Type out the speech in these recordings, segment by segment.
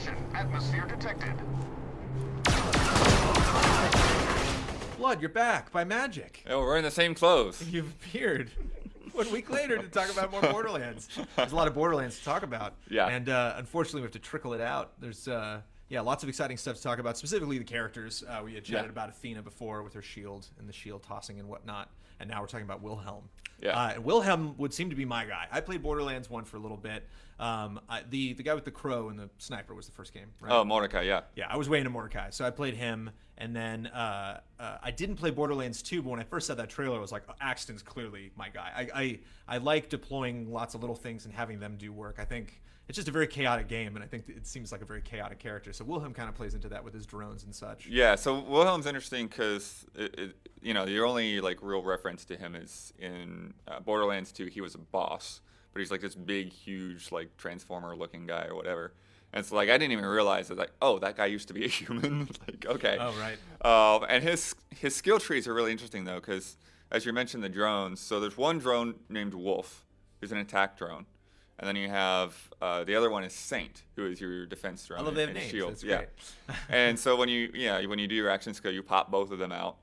Attention, atmosphere detected. Blood, you're back by magic. Oh, we're in the same clothes. You've appeared 1 week later to talk about more Borderlands. There's a lot of Borderlands to talk about. Yeah. And unfortunately, we have to trickle it out. There's lots of exciting stuff to talk about, specifically the characters. We had chatted about Athena before with her shield and the shield tossing and whatnot. And now we're talking about Wilhelm. Yeah. And Wilhelm would seem to be my guy. I played Borderlands 1 for a little bit. The guy with the crow and the sniper was the first game, right? Oh, Mordecai, yeah. Yeah, I was way into Mordecai, so I played him, and then I didn't play Borderlands 2, but when I first saw that trailer, I was like, Axton's clearly my guy. I like deploying lots of little things and having them do work. I think it's just a very chaotic game, and I think it seems like a very chaotic character. So Wilhelm kind of plays into that with his drones and such. Yeah, so Wilhelm's interesting because, your only, real reference to him is in Borderlands 2, he was a boss. But he's, this big, huge, Transformer-looking guy or whatever. And so, I didn't even realize that, that guy used to be a human. Okay. Oh, right. And his skill trees are really interesting, though, because, as you mentioned, the drones. So there's one drone named Wolf, who's an attack drone. And then you have the other one is Saint, who is your defense drone. I love they have and names. shield. That's yeah. great. And so when you do your action skill, you pop both of them out.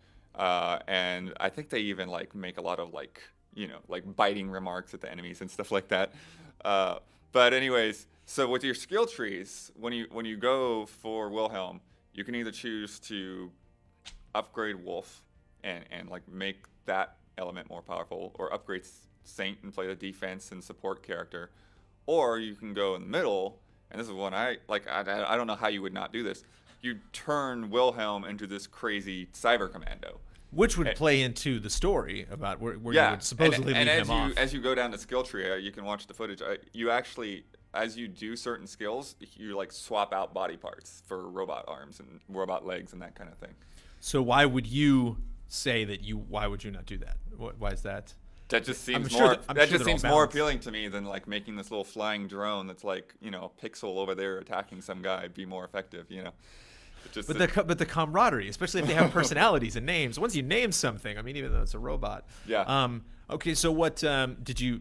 And I think they even, make a lot of, biting remarks at the enemies and stuff like that. But anyways, so with your skill trees, when you go for Wilhelm, you can either choose to upgrade Wolf and make that element more powerful, or upgrade Saint and play the defense and support character, or you can go in the middle. And this is one I don't know how you would not do this. You turn Wilhelm into this crazy cyber commando. Which would play into the story about where you would supposedly leave him off. As you go down the skill tree, you can watch the footage. You actually, as you do certain skills, you swap out body parts for robot arms and robot legs and that kind of thing. So why would you say that why would you not do that? Why is that? That just seems seems more appealing to me than making this little flying drone that's a pixel over there attacking some guy be more effective, But the camaraderie, especially if they have personalities and names. Once you name something, even though it's a robot. Yeah. Okay, so what did you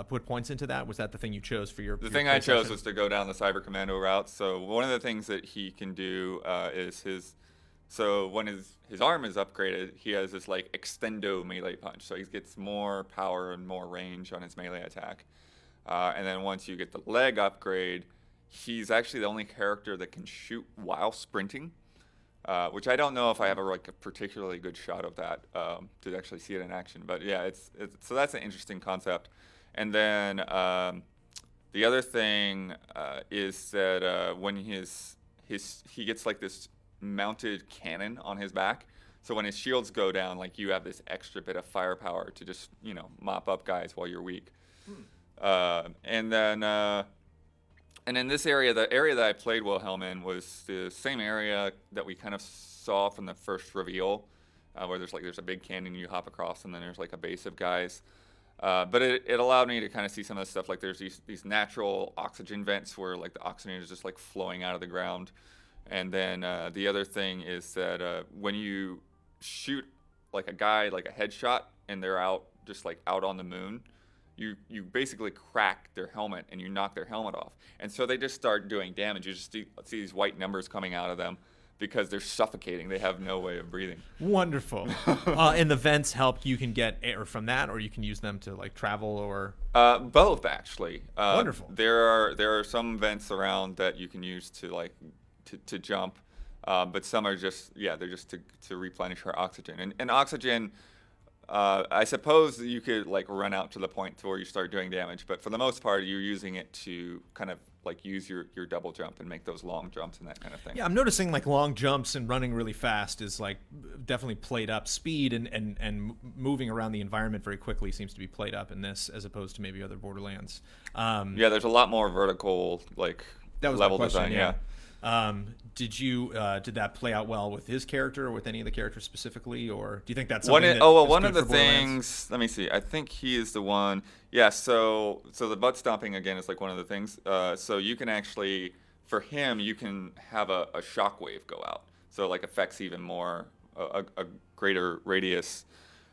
put points into that? Was that the thing you chose for your? The thing I chose was to go down the cyber commando route. So one of the things that he can do is when his arm is upgraded, he has this extendo melee punch. So he gets more power and more range on his melee attack. And then once you get the leg upgrade, he's actually the only character that can shoot while sprinting, which I don't know if I have a particularly good shot of that to actually see it in action. But yeah, so that's an interesting concept. And then the other thing is that when he gets this mounted cannon on his back. So when his shields go down, you have this extra bit of firepower to just mop up guys while you're weak. And in this area, the area that I played Wilhelm in was the same area that we kind of saw from the first reveal, where there's a big canyon you hop across, and then there's a base of guys. But it allowed me to kind of see some of the stuff. There's these natural oxygen vents where the oxygen is just flowing out of the ground. And then the other thing is that when you shoot a guy a headshot and they're out out on the moon, you basically crack their helmet and you knock their helmet off. And so they just start doing damage. You just see these white numbers coming out of them because they're suffocating. They have no way of breathing. Wonderful. And the vents help. You can get air from that, or you can use them to travel or. Both actually. Wonderful. There are some vents around that you can use to to jump, but some are just they're just to replenish our oxygen. And oxygen. I suppose you could run out to the point to where you start doing damage, but for the most part, you're using it to kind of use your double jump and make those long jumps and that kind of thing. Yeah, I'm noticing long jumps and running really fast is definitely played up. Speed and moving around the environment very quickly seems to be played up in this, as opposed to maybe other Borderlands. There's a lot more vertical that was level my question, design. Yeah. Did that play out well with his character or with any of the characters specifically, or do you think that's one something one of the things? Let me see. I think he is the one. Yeah. So the butt stomping again is one of the things. So you can actually, for him, you can have a shockwave go out. So affects even more a greater radius.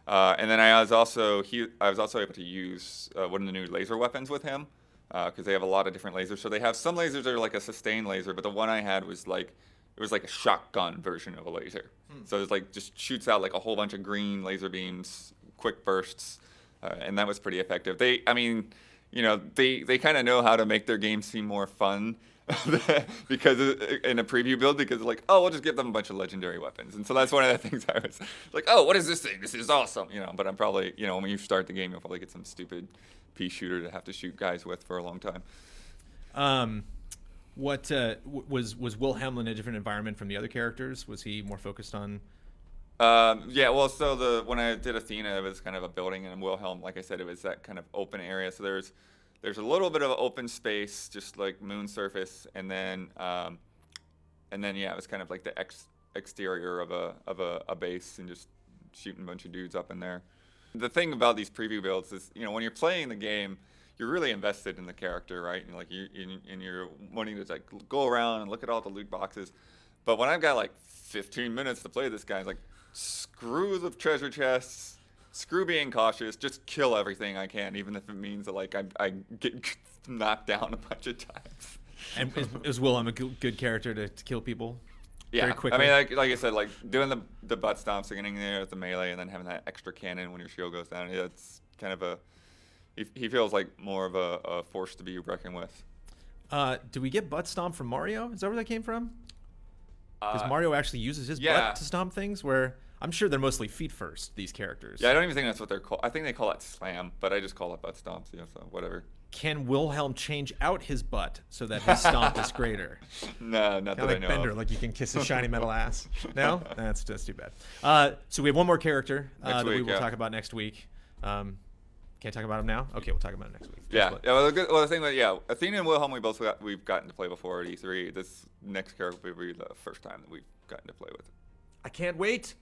And then I was also able to use one of the new laser weapons with him. because they have a lot of different lasers. So they have some lasers that are like a sustained laser, but the one I had was like it was like a shotgun version of a laser. So it's like just shoots out like a whole bunch of green laser beams, quick bursts, and that was pretty effective. I mean, they kind of know how to make their game seem more fun. Because in a preview build, because like, oh, we'll just give them a bunch of legendary weapons, and so that's one of the things I was like, oh, what is this thing? This is awesome, But I'm probably, when you start the game, you'll probably get some stupid pea shooter to have to shoot guys with for a long time. What was Wilhelm in a different environment from the other characters? Was he more focused on? Yeah, well, so when I did Athena, it was kind of a building, and Wilhelm, like I said, it was that kind of open area. So there's a little bit of open space, just like moon surface, and then yeah, it was kind of like the exterior of a base, and just shooting a bunch of dudes up in there. The thing about these preview builds is, when you're playing the game, you're really invested in the character, right? And like you're wanting to like go around and look at all the loot boxes. But when I've got like 15 minutes to play this guy, it's like, screw the treasure chests. Screw being cautious, just kill everything I can, even if it means that like I get knocked down a bunch of times. And is Wilhelm a good character to kill people? Yeah, very quickly? I mean, like I said, like doing the butt stomps, getting there with the melee, and then having that extra cannon when your shield goes down. Yeah, it's kind of he feels like more of a force to be reckoned with. Do we get butt stomp from Mario? Is that where that came from? Because Mario actually uses his butt to stomp things, where I'm sure they're mostly feet first, these characters. Yeah, I don't even think that's what they're called. I think they call it slam, but I just call it butt stomps, so whatever. Can Wilhelm change out his butt so that his stomp is greater? No, not that I know Bender, of. like you can kiss his shiny metal ass. No? That's too bad. So we have one more character that we will talk about next week. Can't talk about him now? Okay, we'll talk about it next week. Yeah. The thing that, Athena and Wilhelm, we've gotten to play before at E3. This next character will be the first time that we've gotten to play with. I can't wait.